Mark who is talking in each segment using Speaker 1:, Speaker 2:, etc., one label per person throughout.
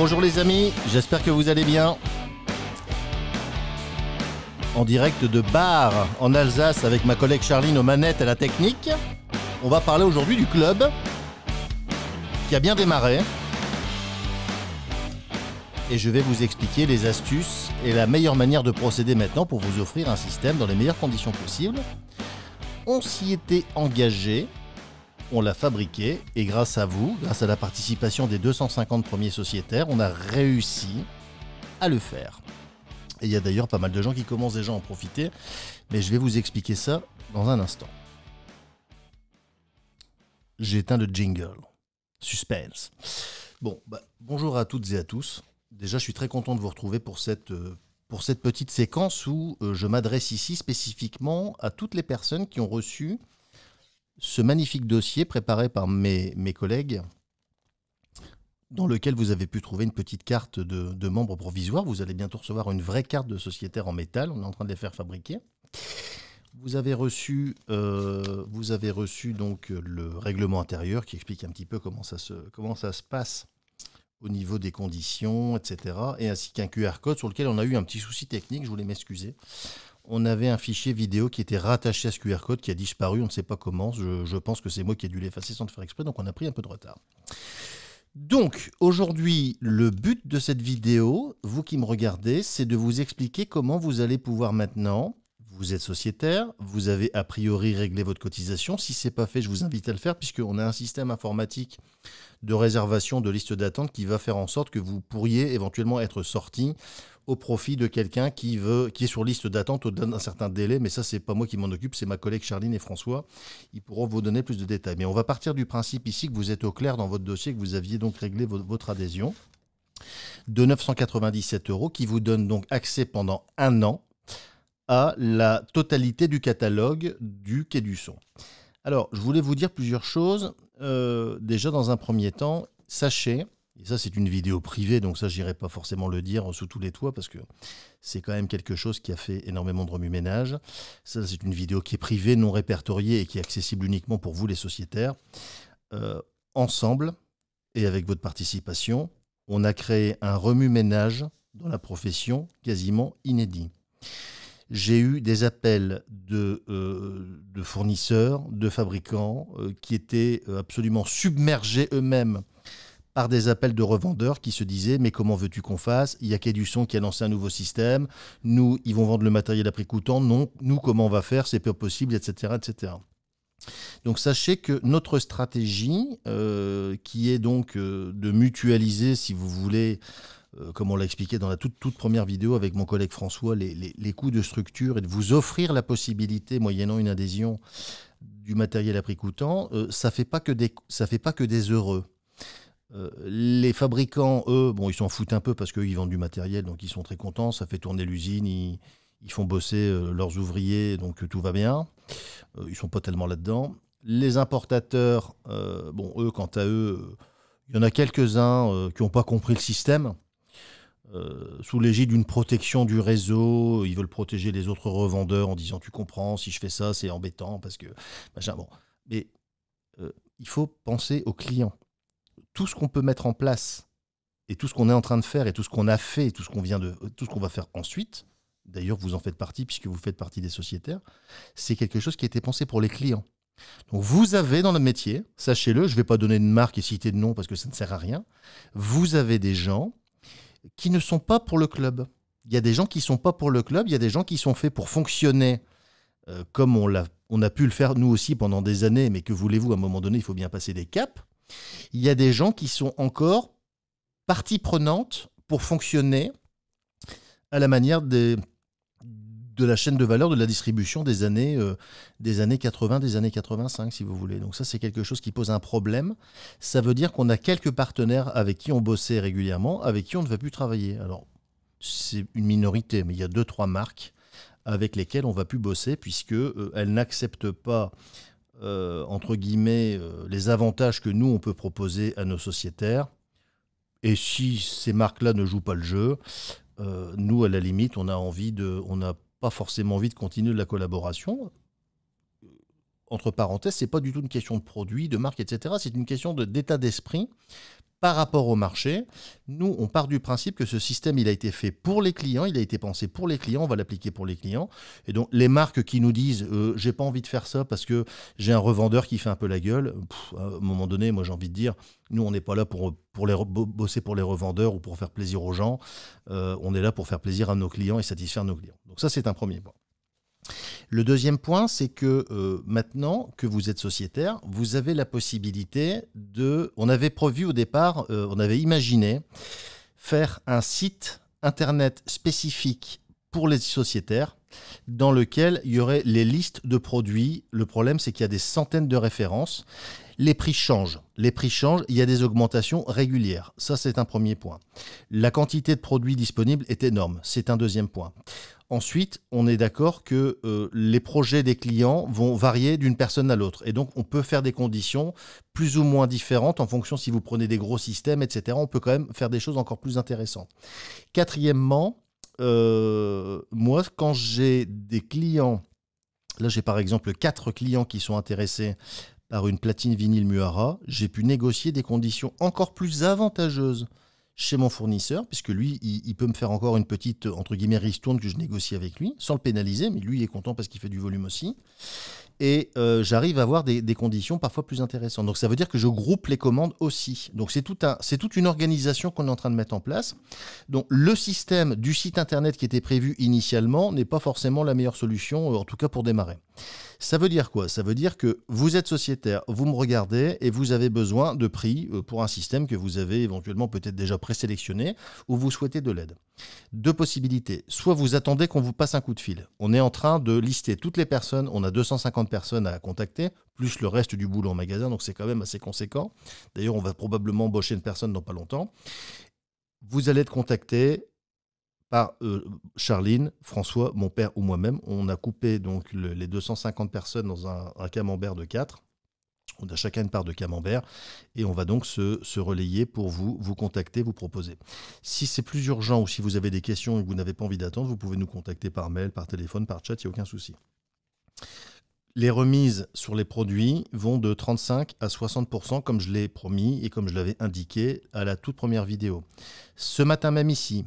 Speaker 1: Bonjour les amis, j'espère que vous allez bien. En direct de Bar, en Alsace, avec ma collègue Charline aux manettes et à la technique. On va parler aujourd'hui du club qui a bien démarré. Et je vais vous expliquer les astuces et la meilleure manière de procéder maintenant pour vous offrir un système dans les meilleures conditions possibles. On s'y était engagé, on l'a fabriqué et grâce à vous, grâce à la participation des 250 premiers sociétaires, on a réussi à le faire. Et il y a d'ailleurs pas mal de gens qui commencent déjà à en profiter, mais je vais vous expliquer ça dans un instant. J'ai éteint le jingle. Suspense. Bon, bonjour à toutes et à tous. Déjà, je suis très content de vous retrouver pour cette petite séquence où je m'adresse ici spécifiquement à toutes les personnes qui ont reçu ce magnifique dossier préparé par mes collègues, dans lequel vous avez pu trouver une petite carte de membre provisoire. Vous allez bientôt recevoir une vraie carte de sociétaire en métal. On est en train de les faire fabriquer. Vous avez reçu donc le règlement intérieur qui explique un petit peu comment ça se passe au niveau des conditions, etc. Et ainsi qu'un QR code sur lequel on a eu un petit souci technique, je voulais m'excuser. On avait un fichier vidéo qui était rattaché à ce QR code qui a disparu, on ne sait pas comment. Je pense que c'est moi qui ai dû l'effacer sans le faire exprès, donc on a pris un peu de retard. Donc, aujourd'hui, le but de cette vidéo, vous qui me regardez, c'est de vous expliquer comment vous allez pouvoir maintenant, vous êtes sociétaire, vous avez a priori réglé votre cotisation. Si ce n'est pas fait, je vous invite à le faire puisqu'on a un système informatique de réservation de liste d'attente qui va faire en sorte que vous pourriez éventuellement être sorti au profit de quelqu'un qui est sur liste d'attente au-delà d'un certain délai. Mais ça, c'est pas moi qui m'en occupe, c'est ma collègue Charline et François. Ils pourront vous donner plus de détails. Mais on va partir du principe ici que vous êtes au clair dans votre dossier, que vous aviez donc réglé votre adhésion de 997 € qui vous donne donc accès pendant un an à la totalité du catalogue du Quai du Son. Alors, je voulais vous dire plusieurs choses. Déjà, dans un premier temps, sachez, et ça c'est une vidéo privée, donc ça j'irai pas forcément le dire sous tous les toits, parce que c'est quand même quelque chose qui a fait énormément de remue-ménage. Ça c'est une vidéo qui est privée, non répertoriée et qui est accessible uniquement pour vous les sociétaires. Ensemble, et avec votre participation, on a créé un remue-ménage dans la profession quasiment inédit. J'ai eu des appels de fournisseurs, de fabricants qui étaient absolument submergés eux-mêmes par des appels de revendeurs qui se disaient « mais comment veux-tu qu'on fasse? Il y a Quai du Son qui a lancé un nouveau système. Nous, ils vont vendre le matériel à prix coûtant. Non, nous, comment on va faire? C'est pas possible, etc. etc. » Donc sachez que notre stratégie, qui est donc de mutualiser, si vous voulez, comme on l'a expliqué dans la toute première vidéo avec mon collègue François, les coûts de structure et de vous offrir la possibilité, moyennant une adhésion, du matériel à prix coûtant, ça ne fait pas que des heureux. Les fabricants, eux, bon, ils s'en foutent un peu parce qu'eux, ils vendent du matériel, donc ils sont très contents, ça fait tourner l'usine, ils font bosser leurs ouvriers, donc tout va bien. Ils ne sont pas tellement là-dedans. Les importateurs, bon, eux, quant à eux, il y en a quelques-uns qui n'ont pas compris le système. Sous l'égide d'une protection du réseau, ils veulent protéger les autres revendeurs en disant « tu comprends, si je fais ça, c'est embêtant parce que… » machin. Bon. Mais il faut penser aux clients. Tout ce qu'on peut mettre en place et tout ce qu'on est en train de faire et tout ce qu'on a fait et tout ce qu'on va faire ensuite, d'ailleurs vous en faites partie puisque vous faites partie des sociétaires, c'est quelque chose qui a été pensé pour les clients. Donc vous avez dans le métier, sachez-le, je ne vais pas donner de marque et citer de nom parce que ça ne sert à rien, vous avez des gens qui ne sont pas pour le club. Il y a des gens qui ne sont pas pour le club, il y a des gens qui sont faits pour fonctionner comme on a pu le faire nous aussi pendant des années, mais que voulez-vous, à un moment donné, il faut bien passer des caps. Il y a des gens qui sont encore partie prenante pour fonctionner à la manière de la chaîne de valeur de la distribution des années 80, des années 85, si vous voulez. Donc ça, c'est quelque chose qui pose un problème. Ça veut dire qu'on a quelques partenaires avec qui on bossait régulièrement, avec qui on ne va plus travailler. Alors, c'est une minorité, mais il y a 2-3 marques avec lesquelles on ne va plus bosser, puisqu'elles n'acceptent pas, entre guillemets, les avantages que nous, on peut proposer à nos sociétaires. Et si ces marques-là ne jouent pas le jeu, nous, à la limite, on n'a pas forcément envie de continuer la collaboration. entre parenthèses, c'est pas du tout une question de produit, de marque, etc. C'est une question d'état d'esprit par rapport au marché. Nous, on part du principe que ce système, il a été fait pour les clients, il a été pensé pour les clients, on va l'appliquer pour les clients. Et donc, les marques qui nous disent j'ai pas envie de faire ça parce que j'ai un revendeur qui fait un peu la gueule, à un moment donné, moi j'ai envie de dire, nous, on n'est pas là pour bosser pour les revendeurs ou pour faire plaisir aux gens. On est là pour faire plaisir à nos clients et satisfaire nos clients. Donc ça, c'est un premier point. Le deuxième point, c'est que maintenant que vous êtes sociétaire, vous avez la possibilité de... On avait prévu au départ, on avait imaginé faire un site internet spécifique pour les sociétaires dans lequel il y aurait les listes de produits. Le problème, c'est qu'il y a des centaines de références. Les prix changent. Il y a des augmentations régulières. Ça, c'est un premier point. La quantité de produits disponibles est énorme. C'est un deuxième point. Ensuite, on est d'accord que les projets des clients vont varier d'une personne à l'autre. Et donc, on peut faire des conditions plus ou moins différentes en fonction si vous prenez des gros systèmes, etc. On peut quand même faire des choses encore plus intéressantes. Quatrièmement, moi, quand j'ai des clients, là j'ai par exemple 4 clients qui sont intéressés par une platine vinyle Muara, j'ai pu négocier des conditions encore plus avantageuses chez mon fournisseur, puisque lui, il peut me faire encore une petite, entre guillemets, ristourne que je négocie avec lui, sans le pénaliser, mais lui, il est content parce qu'il fait du volume aussi. Et j'arrive à avoir des conditions parfois plus intéressantes. Donc ça veut dire que je groupe les commandes aussi. Donc c'est toute une organisation qu'on est en train de mettre en place. Donc le système du site internet qui était prévu initialement n'est pas forcément la meilleure solution, en tout cas pour démarrer. Ça veut dire quoi? Ça veut dire que vous êtes sociétaire, vous me regardez et vous avez besoin de prix pour un système que vous avez éventuellement peut-être déjà présélectionné ou vous souhaitez de l'aide. Deux possibilités. Soit vous attendez qu'on vous passe un coup de fil. On est en train de lister toutes les personnes. On a 250 personnes à contacter, plus le reste du boulot en magasin, donc c'est quand même assez conséquent. D'ailleurs, on va probablement embaucher une personne dans pas longtemps. Vous allez être contacté par Charline, François, mon père ou moi-même. On a coupé donc les 250 personnes dans un camembert de 4. On a chacun une part de camembert et on va donc se relayer pour vous contacter, vous proposer. Si c'est plus urgent ou si vous avez des questions et que vous n'avez pas envie d'attendre, vous pouvez nous contacter par mail, par téléphone, par chat, il n'y a aucun souci. Les remises sur les produits vont de 35 à 60%, comme je l'ai promis et comme je l'avais indiqué à la toute première vidéo. Ce matin même ici,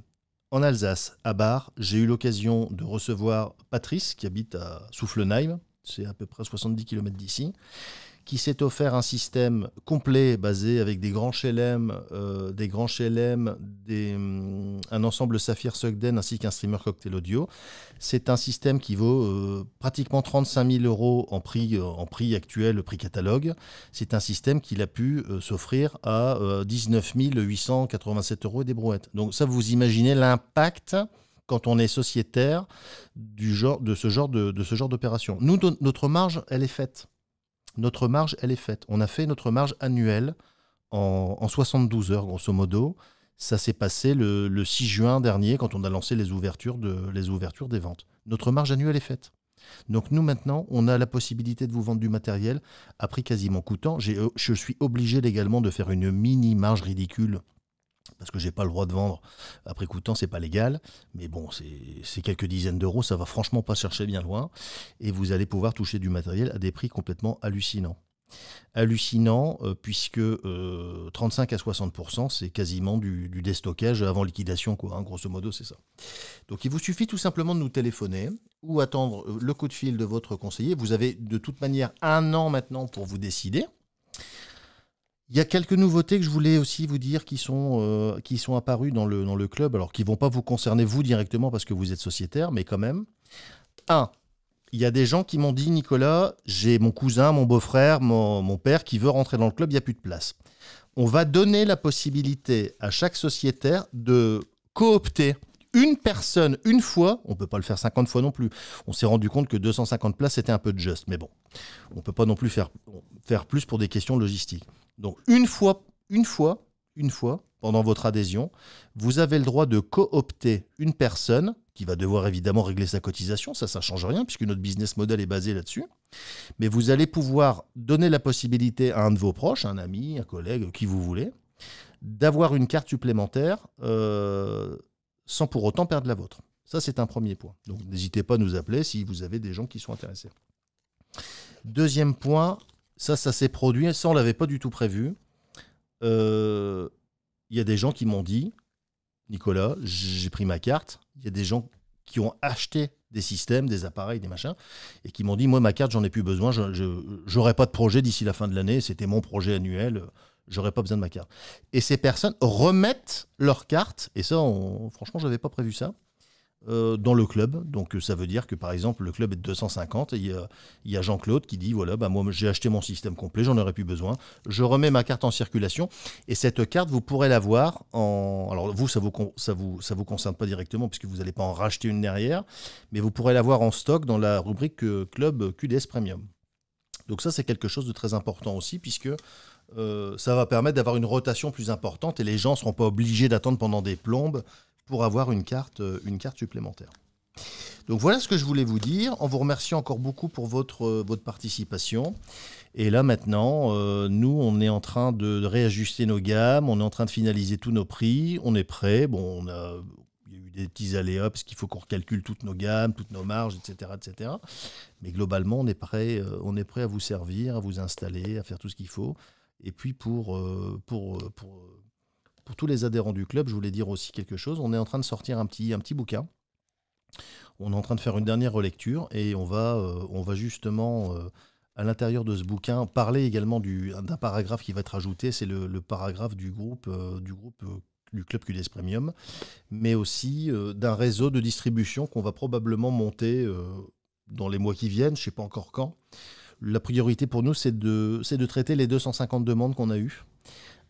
Speaker 1: en Alsace, à Bar, j'ai eu l'occasion de recevoir Patrice, qui habite à Soufflenheim, c'est à peu près 70 km d'ici, qui s'est offert un système complet basé avec des grands HLM, un ensemble Saphir Sugden ainsi qu'un streamer cocktail audio. C'est un système qui vaut pratiquement 35 000 € en prix actuel, le prix catalogue. C'est un système qu'il a pu s'offrir à 19 887 € et des brouettes. Donc ça, vous imaginez l'impact quand on est sociétaire de ce genre d'opération. Nous, notre marge, elle est faite. Notre marge, elle est faite. On a fait notre marge annuelle en 72 heures, grosso modo. Ça s'est passé le 6 juin dernier, quand on a lancé les ouvertures des ventes. Notre marge annuelle est faite. Donc nous, maintenant, on a la possibilité de vous vendre du matériel à prix quasiment coûtant. Je suis obligé légalement de faire une mini marge ridicule parce que je n'ai pas le droit de vendre à prix coûtant, c'est pas légal. Mais bon, c'est quelques dizaines d'euros, ça va franchement pas chercher bien loin. Et vous allez pouvoir toucher du matériel à des prix complètement hallucinants. Puisque 35 à 60%, c'est quasiment du déstockage avant liquidation, quoi, hein, grosso modo, c'est ça. Donc il vous suffit tout simplement de nous téléphoner ou attendre le coup de fil de votre conseiller. Vous avez de toute manière 1 an maintenant pour vous décider. Il y a quelques nouveautés que je voulais aussi vous dire qui sont apparues dans le club, alors qui ne vont pas vous concerner vous directement parce que vous êtes sociétaire, mais quand même. 1. Il y a des gens qui m'ont dit, Nicolas, j'ai mon cousin, mon beau-frère, mon père qui veut rentrer dans le club, il n'y a plus de place. On va donner la possibilité à chaque sociétaire de coopter une personne une fois. On ne peut pas le faire 50 fois non plus. On s'est rendu compte que 250 places, c'était un peu juste. Mais bon, on ne peut pas non plus faire plus pour des questions logistiques. Donc une fois, pendant votre adhésion, vous avez le droit de coopter une personne qui va devoir évidemment régler sa cotisation. Ça ne change rien puisque notre business model est basé là-dessus. Mais vous allez pouvoir donner la possibilité à un de vos proches, un ami, un collègue, qui vous voulez, d'avoir une carte supplémentaire sans pour autant perdre la vôtre. Ça, c'est un premier point. Donc n'hésitez pas à nous appeler si vous avez des gens qui sont intéressés. Deuxième point, ça s'est produit, ça on ne l'avait pas du tout prévu. Il y a des gens qui m'ont dit, Nicolas, j'ai pris ma carte. Il y a des gens qui ont acheté des systèmes, des appareils, des machins, et qui m'ont dit, moi, ma carte, j'en ai plus besoin, je n'aurai pas de projet d'ici la fin de l'année, c'était mon projet annuel, j'aurais pas besoin de ma carte. Et ces personnes remettent leur carte, et ça, franchement, je n'avais pas prévu ça, dans le club. Donc ça veut dire que par exemple le club est de 250 et il y a Jean-Claude qui dit voilà, moi j'ai acheté mon système complet, j'en aurais plus besoin, je remets ma carte en circulation, et cette carte vous pourrez l'avoir alors vous ça vous concerne pas directement puisque vous n'allez pas en racheter une derrière, mais vous pourrez l'avoir en stock dans la rubrique club QDS Premium. Donc ça c'est quelque chose de très important aussi, puisque ça va permettre d'avoir une rotation plus importante et les gens ne seront pas obligés d'attendre pendant des plombes pour avoir une carte supplémentaire. Donc voilà ce que je voulais vous dire. On vous remercie encore beaucoup pour votre participation. Et là maintenant, nous, on est en train de réajuster nos gammes, on est en train de finaliser tous nos prix, on est prêt. Bon, il y a eu des petits aléas parce qu'il faut qu'on recalcule toutes nos gammes, toutes nos marges, etc., etc. Mais globalement, on est prêt à vous servir, à vous installer, à faire tout ce qu'il faut. Et puis pour tous les adhérents du club, je voulais dire aussi quelque chose. On est en train de sortir un petit bouquin. On est en train de faire une dernière relecture et on va justement, à l'intérieur de ce bouquin, parler également d'un paragraphe qui va être ajouté. C'est le paragraphe du club QDS Premium, mais aussi d'un réseau de distribution qu'on va probablement monter dans les mois qui viennent. Je ne sais pas encore quand. La priorité pour nous, c'est de traiter les 250 demandes qu'on a eues.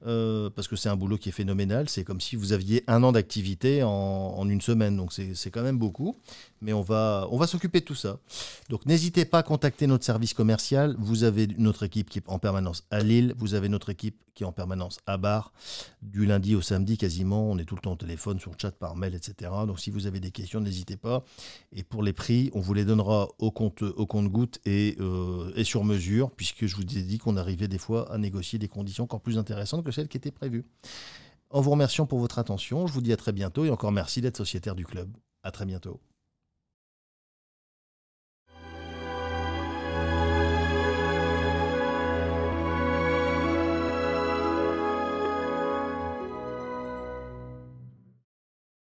Speaker 1: Parce que c'est un boulot qui est phénoménal. C'est comme si vous aviez 1 an d'activité en une semaine. Donc c'est quand même beaucoup. Mais on va s'occuper de tout ça. Donc n'hésitez pas à contacter notre service commercial. Vous avez notre équipe qui est en permanence à Lille. Vous avez notre équipe qui est en permanence à Bar. Du lundi au samedi quasiment. On est tout le temps au téléphone, sur le chat, par mail, etc. Donc si vous avez des questions, n'hésitez pas. Et pour les prix, on vous les donnera au compte-gouttes et sur mesure. Puisque je vous ai dit qu'on arrivait des fois à négocier des conditions encore plus intéressantes que celles qui étaient prévues. En vous remerciant pour votre attention, je vous dis à très bientôt et encore merci d'être sociétaire du club. À très bientôt.